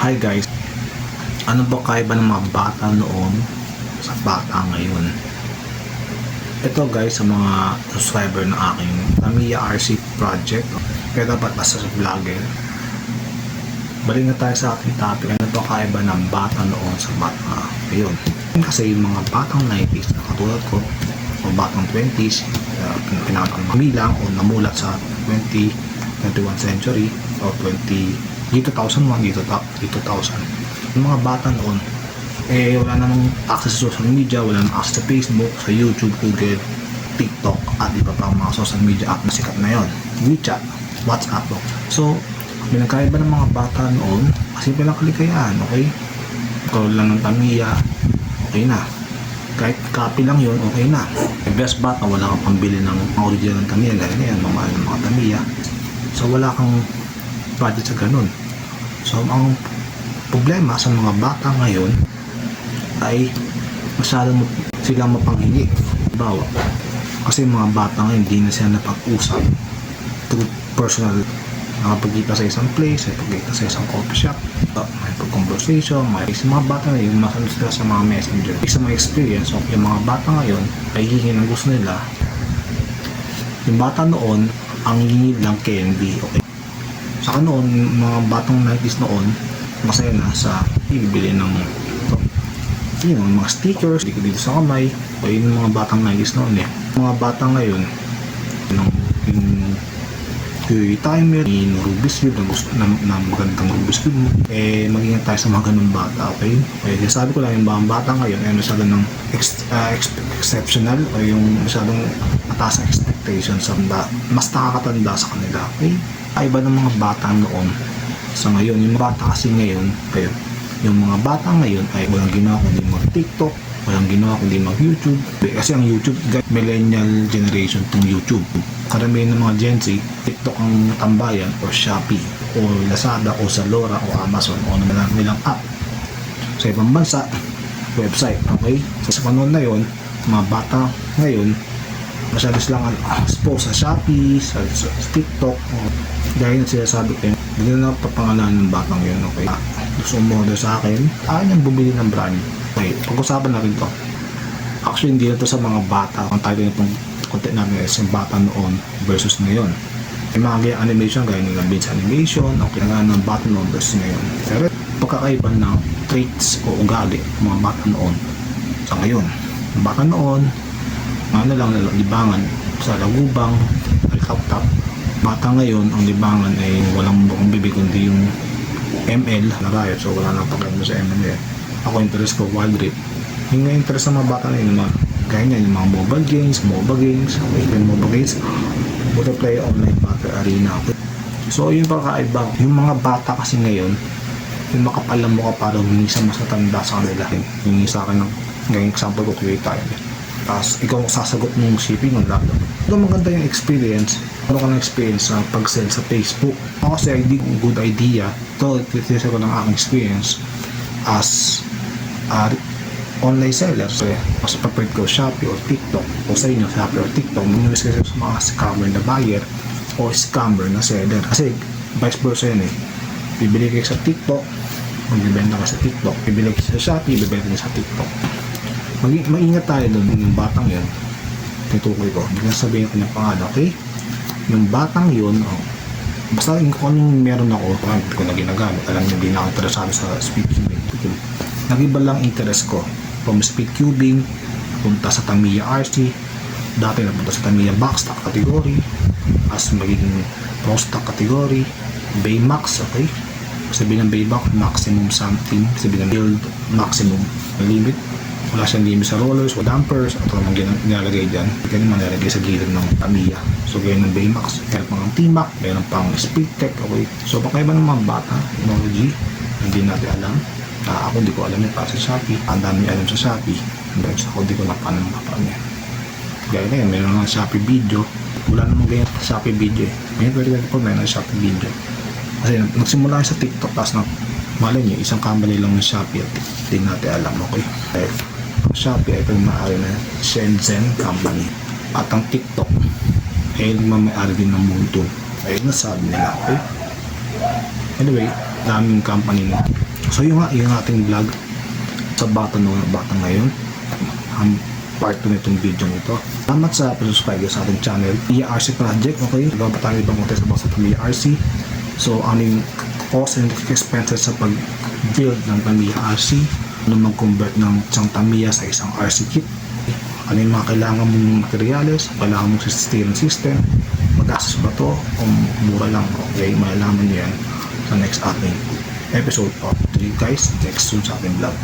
Hi guys, ano ba kaiba ng mga bata noon sa bata ngayon? Ito guys, sa mga subscriber ng aking Tamiya RC project, kaya dapat basta sa vlogger. Balik na tayo sa ating topic. Ano ba kaiba ng bata noon sa bata ngayon? Kasi yung mga batang 90s na katulad ko, o batang 20s, pinakamilang o namulat sa 21st century o 2001, dito 2000. Yung mga bata noon, wala namang access sa social media, wala namang access sa Facebook, sa YouTube, Google, TikTok, at iba pa mga social media app na sikat na yon. WeChat, WhatsApp. So, pinagkaiba ng mga bata noon, kasi pinakalikayaan, okay? Ikaw lang ng Tamiya, okay na. Kahit copy lang yun, okay na. The best bata, wala kang pambili ng original ng Tamiya, gano'n na yan, mga Tamiya. So, wala kang budget sa ganun. So, ang problema sa mga bata ngayon ay masyadong silang mapanghingi. Bawa, kasi mga bata ngayon, hindi na sila napag-usap through personal. Nakapagkita sa isang place, nakapagkita sa isang coffee shop, may pag-conversation, may mga bata ngayon, masunod sila sa mga messenger. Sa mga experience, so, yung mga bata ngayon, ay hingin ang gusto nila. Yung bata noon, ang hingin lang candy, okay? Saka noon, mga batang 90s noon, masaya na sa ibibili ng yun, mga stickers dito sa kamay, o yun mga batang 90s noon eh. Mga batang ngayon, yung timer, yung Rubik's Cube, na magandang Rubik's Cube mo, mag-ingat tayo sa mga ganun bata, okay? Kaya sabi ko lang, yung mga bata ngayon ay masyadong ng exceptional o yung masyadong mataas ang expectations sa mas nakakatanda sa kanila, okay? Iba ng mga bata noon sa ngayon. Yung mga bata kasi ngayon, yung mga bata ngayon ay walang ginawa kundi mag-TikTok, walang ginawa kundi mag-YouTube. Kasi ang YouTube, millennial generation tong YouTube. Karamihan ng mga Gen Z, TikTok ang tambayan, o Shopee, o Lazada, o Zalora, o Amazon, o nilang app. Sa ibang bansa, website, okay? So, sa panahon na yun, mga bata ngayon, masyado silang expose sa Shopee, sa TikTok, dahil na sila sabi ko, hindi na papangalanan ng batang yun, okay? Gusto mo order sa akin, ayaw niyang bumili ng brand. Okay, pag-usapan natin to. Actually, hindi na to sa mga bata. Ang title nitong content namin is yung bata noon versus ngayon. May mga animation, gaya ng Vince Animation, okay, nga ng bata noon versus ngayon. Pero pagkakaiba ng traits o ugali, mga bata noon sa ngayon. Ang bata noon, ano lang, libangan sa lagubang, helicopter. Bata ngayon, ang libangan ay walang bukong bibig kundi yung ML na riot, so wala nang pagkain mo sa ML. Ako interest ko wild rip. Yung interest ng mga bata na yun, gaya niya, yung mga mobile games, okay, yung mobile games, multiplayer online battle arena. So yun pagkaiba. Yung mga bata kasi ngayon, yung makapal ang mukha para minsan mas natanda sa kanila. Yung sa akin, ngayong example ko, create tayo. Tapos ikaw sasagot mong shipping ng laptop. Ito maganda yung experience. Ano ka ng experience sa pag-sell sa Facebook? Ako kasi hindi good idea. Ito, titisya ko ng aking experience as online seller. So, mas prepared ko Shopee or TikTok, o sa inyo Shopee or TikTok, minus kasi sa mga scammer na buyer o scammer na seller. Kasi vice versa yun eh. Bibili kayo sa TikTok, magbibenta ka sa TikTok. Bibili kayo sa Shopee, bibenta kayo sa TikTok. Maingat tayo doon yung batang yun. Tutukoy ko, hindi na sabihin ko ng pangalan, okay? Yung batang yun, basta kung anong meron ako, hindi ko na ginagamit. Alam nyo, hindi na ako interesado sa speed cubing. Nag-iba lang interest ko. From speed cubing, punta sa Tamiya RC, dati napunta sa Tamiya backstock category, as magiging pro stock category, Baymax, okay? Sabihin ng Baymax, maximum something, sabihin ng build maximum limit. Wala siyang limit sa rollers o dampers, at walang nilalagay dyan. Ganyan manlalagay sa gilid ng Tamiya. So ganyan ng Baymax, meron pang T-Mac, meron pang Speed Tech, okay? So pakaiba ng mga bata, technology, hindi natin alam. Ako hindi ko alam yung para sa Shopee. Ang dami alam sa Shopee. Ako hindi ko na paano makapaan yan. Gaya na yan, meron ng Shopee video. Wala namang ganyan sa Shopee video eh. Ngayon 2024 meron ng Shopee video. Kasi nagsimula sa TikTok, tapos na malay niyo, isang company lang ng Shopee at hindi natin alam, okay? Dahil ang Shopee ay pag-maari na Shenzhen company. At ang TikTok ay may-ari din ng mundo. Ayun na sabi nila, okay? Anyway, daming company na So yung nga, yung ating vlog sa bata ngayon, ang part 2 nitong video ito. Salamat sa pag-subscribe sa ating channel, ERC Project. Okay, gawa pa tayo ibang content about sa ERC. So ano yung cost and expenses sa pag-build ng Tamiya RC, ano mag-convert ng isang Tamiya sa isang RC kit, ano yung mga kailangan mong materials, kailangan mong steering system, magastos ba to o mura lang. Okay, malalaman nyo yan sa next ating episode of 3 guys, next soon sa ating vlog.